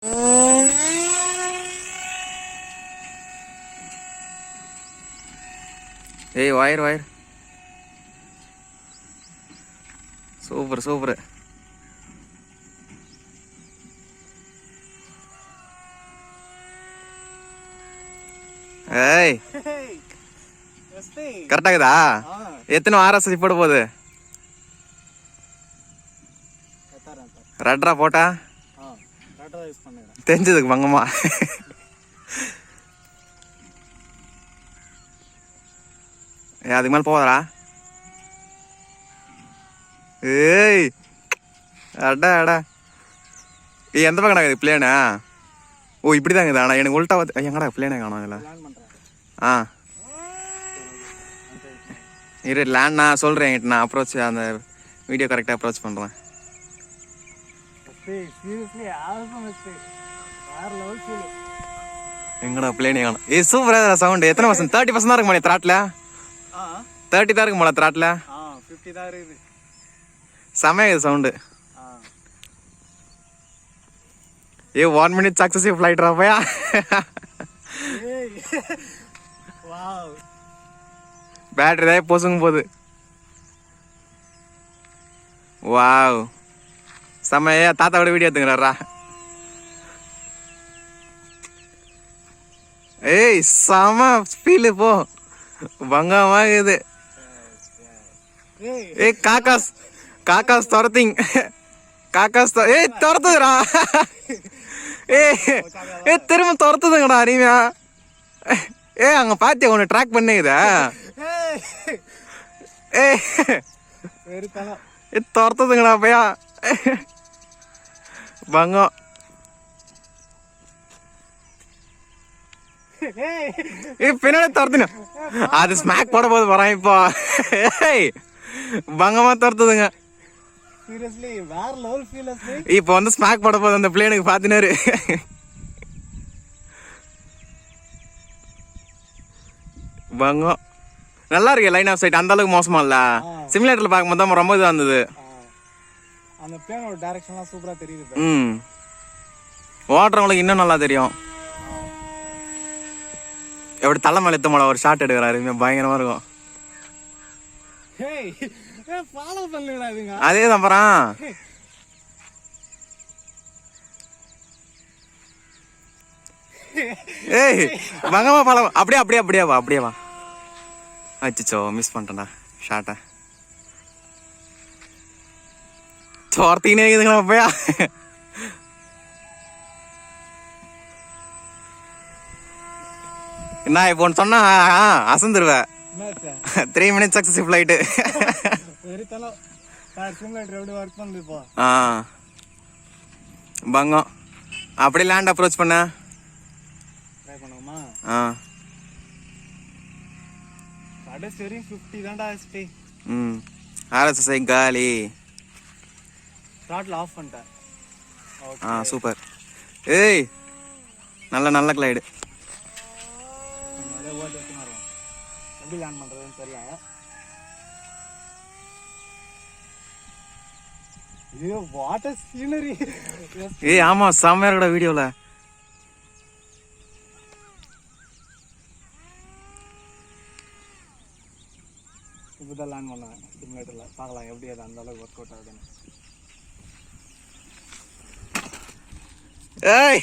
ஏய் wire wire super super. ஏய் கரெக்டாகுதா? எத்தனை ஆர்எஸ் போட போகுது? ரெட்ரா போட்டா தெரிஞ்சதுக்கு பங்கம்மா. அதுக்கு மேலே போவாதா? ஏய் அடா அடா எந்த பக்கம் நடக்குது பிளேனா? ஓ இப்படி தாங்க. ஆனால் எனக்கு உள்டா எங்கடா பிளேனே காணும் இதில். ஆ இரு லேண்ட் நான் சொல்கிறேன் என்கிட்ட. நான் அப்ரோச் அந்த வீடியோ கரெக்டாக அப்ரோச் பண்ணுறேன். எங்கடா பிளேனே காணும். ஏ சூப்பராக சவுண்டு. எத்தனை பர்சன்ட்? 30% தான் இருக்குமா த்ராட்டில்? 30 தான் இருக்குமா த்ராட்டில்? 50 தான் இருக்குது. செமையாக சவுண்டு. ஏ 1 minute சக்ஸஸிவ் ஃப்ளைட் ராப்பையா. பேட்டரி தான் பொசுங்க போகுது. வாவ் செம்மையா. தாத்தாவோட வீடியோ எடுத்துங்கிறாரா? ஏய் செம ஃபீல். போ பங்கமாகுது. ஏய் காக்காஸ் காக்காஸ் துரத்திங். காக்காஸ் ஏய் துரத்துதுடா. ஏ திரும்ப துரத்துதுங்கடா அருமையா. ஏ அங்க பாத்தியா ஒன்று ட்ராக் பண்ணிக்குதா? ஏ துரத்துதுங்கடா பையா பங்கம். ஏ பின்னாடி துரத்துங்க. அது ஸ்மாக் போட போது வரான் இப்போ. பங்கமா துரத்துதுங்க. இப்போ வந்து ஸ்மாக் போட போது அந்த பிளேனுக்கு பாத்தினாரு. பங்கம் நல்லா இருக்கு. லைன் ஆஃப் சைட் அந்த அளவுக்கு மோசமா இல்ல. சிமுலேட்டர்ல பார்க்கும்போது தான் ரொம்ப இதா இருந்தது. அந்த பிளேனோட டைரக்ஷன்லாம் சூப்பரா தெரியுது. ஓட்டுறவங்களுக்கு இன்னும் நல்லா தெரியும். எப்படி தலை மேல எத்த ஒரு ஷாட் எடுக்கிறாரு. பயங்கரமா இருக்கும். அதே தான் பரான். ஏய் பங்கமா பழம். அப்படியே அப்படியே அப்படியே வா அப்படியே வா. அச்சோ மிஸ் பண்ணிட்டேன்டா ஷாட்டை. தோர்த்தினே இருக்குதுங்களா அப்பயா. நான் இப்போ ஒன்று சொன்னா அசந்துருவேன். 3 minutes சக்ஸஸ்ஃபுல் ஃப்ளைட்டு. பங்கம் அப்படி லேண்ட் அப்ரோச் பண்ண. ஆர்எஸ்எஸ்ஐ காலி. சூப்பர். ஏய் நல்ல நல்ல கிளைடு. எப்படி லேண்ட் பண்றதுன்னு தெரியல. ஐயோ வாட் a scenery. ஏய் ஆமா செமையா இருக்குடா வீடியோல. இப்போதான் லேண்ட் பண்ணேன் சிமுலேட்டர்ல. பார்க்கலாம் எப்படி அது அந்த அளவுக்கு ஒர்க் அவுட் ஆகுதுன்னு. ஏய்